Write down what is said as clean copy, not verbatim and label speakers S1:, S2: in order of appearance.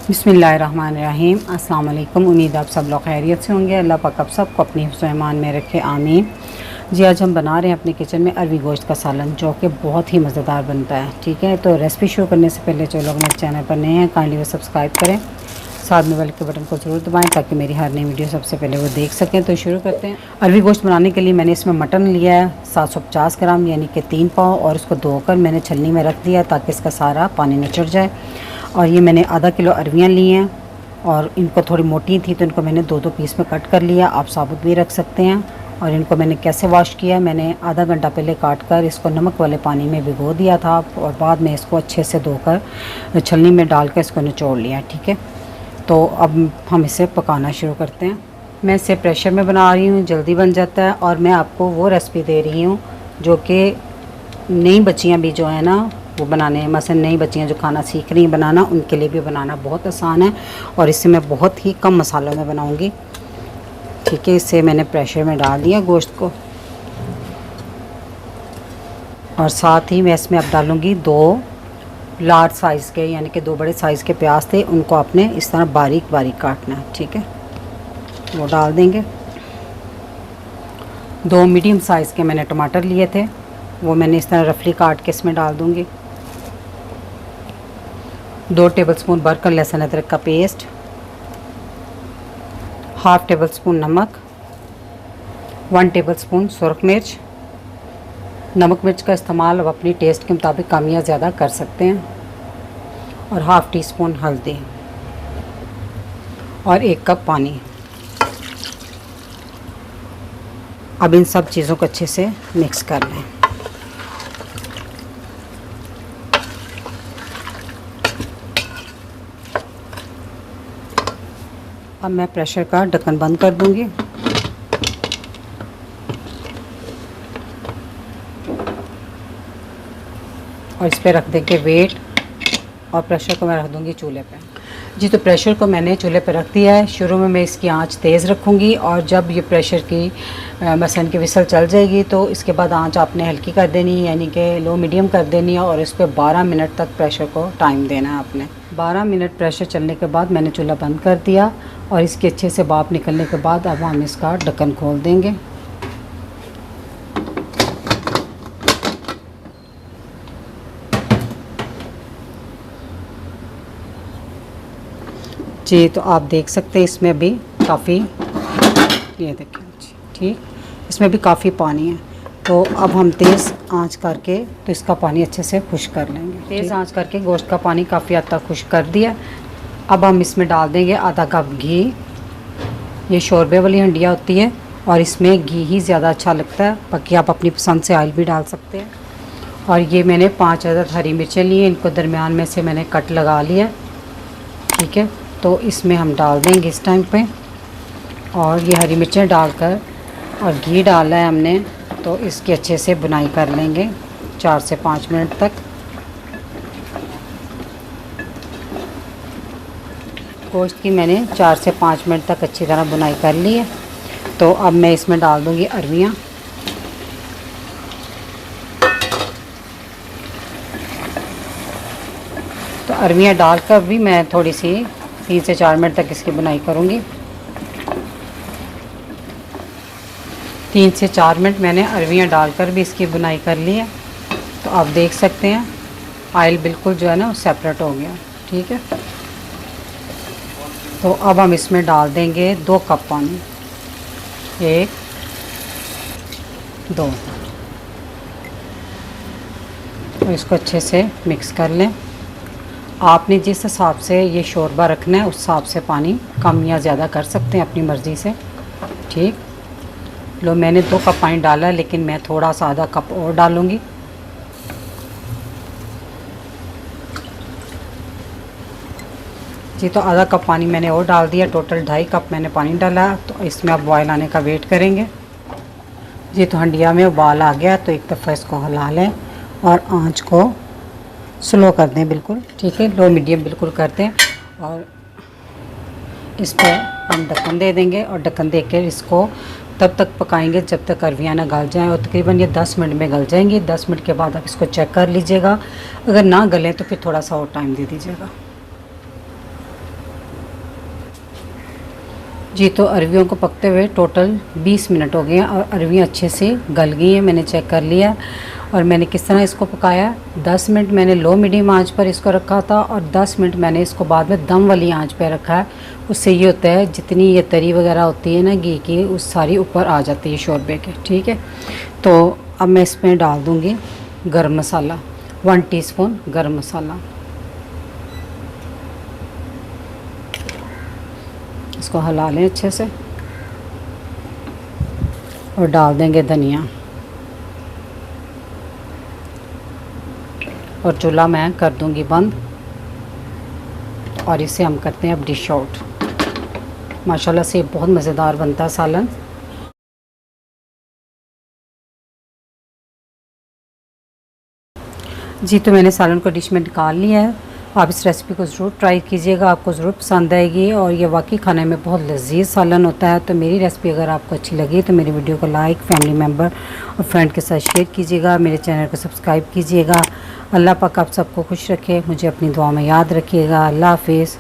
S1: बिस्मिल्लाहिर्रहमानिर्रहीम। अस्सलाम वालेकुम। उम्मीद आप सब लोग खैरियत से होंगे। अल्लाह पाक आप सबको अपनी हिफ्ज़-ओ ईमान में रखे, आमीन। जी, आज हम बना रहे हैं अपने किचन में अरवी गोश्त का सालन, जो कि बहुत ही मज़ेदार बनता है। ठीक है, तो रेसिपी शुरू करने से पहले जो लोग मेरे चैनल पर नए हैं काइंडली वो सब्सक्राइब करें, साथ में बेल के बटन को ज़रूर दबाएं ताकि मेरी हर नई वीडियो सबसे पहले वो देख सकें। तो शुरू करते हैं। अरवी गोश्त बनाने के लिए मैंने इसमें मटन लिया है 750 ग्राम, यानी कि 3 पाव, और इसको धोकर मैंने छलनी में रख दिया ताकि इसका सारा पानी निचड़ जाए। और ये मैंने आधा किलो अरवियाँ ली हैं और इनको थोड़ी मोटी थी तो इनको मैंने दो दो पीस में कट कर लिया। आप साबुत भी रख सकते हैं। और इनको मैंने कैसे वॉश किया, मैंने आधा घंटा पहले काट कर इसको नमक वाले पानी में भिगो दिया था और बाद में इसको अच्छे से धोकर छलनी में डाल कर इसको निचोड़ लिया। ठीक है, तो अब हम इसे पकाना शुरू करते हैं। मैं इसे प्रेशर में बना रही हूँ, जल्दी बन जाता है। और मैं आपको वो रेसिपी दे रही हूँ जो कि नई बच्चियाँ भी जो है ना वो बनाने हैं, मसलन नई बच्चियाँ जो खाना सीख रही हैं बनाना, उनके लिए भी बनाना बहुत आसान है। और इससे मैं बहुत ही कम मसालों में बनाऊँगी। ठीक है, इसे मैंने प्रेशर में डाल दिया गोश्त को, और साथ ही मैं इसमें अब डालूँगी 2 लार्ज साइज़ के, यानी कि 2 बड़े साइज़ के प्याज थे, उनको आपने इस तरह बारीक बारीक काटना है। ठीक है, वो डाल देंगे। 2 मीडियम साइज़ के मैंने टमाटर लिए थे, वो मैंने इस तरह रफली काट के इसमें डाल दूँगी। 2 टेबलस्पून भरकर लहसुन अदरक का पेस्ट, हाफ़ टेबल स्पून नमक, 1 टेबलस्पून सुरख मिर्च। नमक मिर्च का इस्तेमाल अब अपनी टेस्ट के मुताबिक कम या ज़्यादा कर सकते हैं। और हाफ़ टी स्पून हल्दी और 1 कप पानी। अब इन सब चीज़ों को अच्छे से मिक्स कर लें। अब मैं प्रेशर का ढक्कन बंद कर दूंगी और इस पर रख देंगे वेट, और प्रेशर को मैं रख दूंगी चूल्हे पे। जी, तो प्रेशर को मैंने चूल्हे पे रख दिया है। शुरू में मैं इसकी आंच तेज़ रखूँगी, और जब ये प्रेशर की मसलन की विसल चल जाएगी तो इसके बाद आंच आपने हल्की कर देनी है, यानी कि लो मीडियम कर देनी है। और इस पर 12 मिनट तक प्रेशर को टाइम देना है आपने। 12 मिनट प्रेशर चलने के बाद मैंने चूल्हा बंद कर दिया, और इसके अच्छे से भाप निकलने के बाद अब हम इसका ढक्कन खोल देंगे। जी, तो आप देख सकते हैं इसमें भी काफ़ी, ये देखें जी, ठीक, इसमें भी काफ़ी पानी है। तो अब हम तेज़ आंच करके तो इसका पानी अच्छे से खुश्क कर लेंगे। तेज़ आंच करके गोश्त का पानी काफ़ी हद तक खुश्क कर दिया। अब हम इसमें डाल देंगे आधा कप घी। ये शोरबे वाली हंडिया होती है और इसमें घी ही ज़्यादा अच्छा लगता है, बाकी आप अपनी पसंद से ऑयल भी डाल सकते हैं। और ये मैंने 5 अदद हरी मिर्चें ली हैं, इनको दरमियान में से मैंने कट लगा लिया। ठीक है, तो इसमें हम डाल देंगे इस टाइम पे। और ये हरी मिर्चें डालकर और घी डाला है हमने, तो इसकी अच्छे से बुनाई कर लेंगे 4 से 5 मिनट तक। गोश्त की मैंने 4 से 5 मिनट तक अच्छी तरह बुनाई कर ली है। तो अब मैं इसमें डाल दूँगी अरवियाँ। तो अरवियाँ डालकर भी मैं थोड़ी सी 3 से 4 मिनट तक इसकी बुनाई करूँगी। 3 से 4 मिनट मैंने अरवियाँ डालकर भी इसकी बुनाई कर ली है। तो आप देख सकते हैं ऑयल बिल्कुल जो है ना वो सेपरेट हो गया। ठीक है, तो अब हम इसमें डाल देंगे 2 कप पानी, 1 2, तो इसको अच्छे से मिक्स कर लें। आपने जिस हिसाब से ये शोरबा रखना है उस हिसाब से पानी कम या ज़्यादा कर सकते हैं अपनी मर्ज़ी से। ठीक, लो मैंने 2 कप पानी डाला, लेकिन मैं थोड़ा सा आधा कप और डालूँगी। जी, तो आधा कप पानी मैंने और डाल दिया, टोटल 2.5 कप मैंने पानी डाला। तो इसमें अब बॉयल आने का वेट करेंगे। जी, तो हंडिया में उबाल आ गया, तो एक दफ़ा इसको हिला लें और आंच को स्लो कर दें बिल्कुल। ठीक है, लो मीडियम बिल्कुल कर दें, और इस पर हम ढक्कन दे देंगे। और ढक्कन देकर इसको तब तक पकाएंगे जब तक अरवियाँ ना गल जाएँ, और तकरीबन ये 10 मिनट में गल जाएंगी। 10 मिनट के बाद आप इसको चेक कर लीजिएगा, अगर ना गलें तो फिर थोड़ा सा और टाइम दे दीजिएगा। जी तो अरवियों को पकते हुए टोटल 20 मिनट हो गए हैं और अरवियाँ अच्छे से गल गई हैं। मैंने चेक कर लिया और मैंने किस तरह इसको पकाया, 10 मिनट मैंने लो मीडियम आंच पर इसको रखा था और 10 मिनट मैंने इसको बाद में दम वाली आंच पर रखा है। उससे ये होता है जितनी ये तरी वगैरह होती है ना घी की, उस सारी ऊपर आ जाती है शोरबे के। ठीक है, तो अब मैं इसमें डाल दूँगी गरम मसाला, 1 टीस्पून गरम मसाला। इसको हिला लें अच्छे से और डाल देंगे धनिया और चूल्हा मैं कर दूंगी बंद और इसे हम करते हैं अब डिश आउट। माशाल्लाह से बहुत मज़ेदार बनता है सालन। जी तो मैंने सालन को डिश में निकाल लिया है। आप इस रेसिपी को ज़रूर ट्राई कीजिएगा, आपको ज़रूर पसंद आएगी और ये वाकई खाने में बहुत लजीज सालन होता है। तो मेरी रेसिपी अगर आपको अच्छी लगी तो मेरी वीडियो को लाइक, फैमिली मेम्बर और फ्रेंड के साथ शेयर कीजिएगा। मेरे चैनल को सब्सक्राइब कीजिएगा। अल्लाह पाक आप सबको खुश रखे, मुझे अपनी दुआ में याद रखिएगा। अल्लाह हाफिज़।